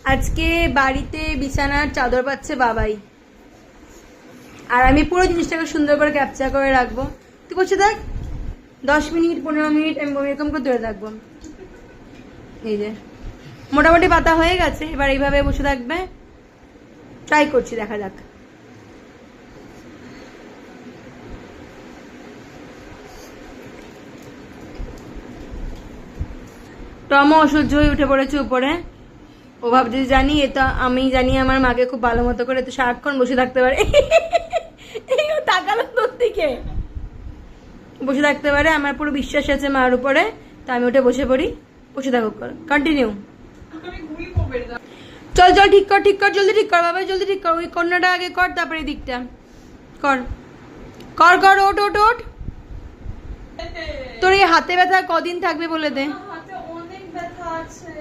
আজকে বাড়িতে বিছানার চাদর পাচ্ছে বাবাই, আর আমি পুরো জিনিসটাকে সুন্দর করে ক্যাপচার করে রাখবো। তুই করছে দেখ, 10 মিনিট 15 মিনিট আমি এরকম করে ধরে রাখবো। এই যে মোটামুটি পাতা হয়ে গেছে, এবার এইভাবে বসে থাকবে। ট্রাই করছি, দেখা যাক। টমও অসহ্য হয়ে উঠে পড়েছে উপরে। ও ভাবছে জানি, এটা আমি জানি আমার মাকে খুব ভালো মতো করে তো সারাক্ষণ বসে থাকতে পারে। তাকালো তোর দিকে, বসে থাকতে পারে। আমার পুরো বিশ্বাস আছে মার উপরে, তো আমি উঠে বসে পড়ি। বসে থাকো, কন্টিনিউ। চল চল, ঠিক কর ঠিক কর, জলদি ঠিক কর বাবা, জলদি ঠিক কর। ওই কর্নারটা আগে কর, তারপরে এই দিকটা কর। কর কর, ওঠ ওঠ ওঠ। তোর এই হাতে ব্যথা কদিন থাকবে বলে দে। হাতে অনেক ব্যথা আছে।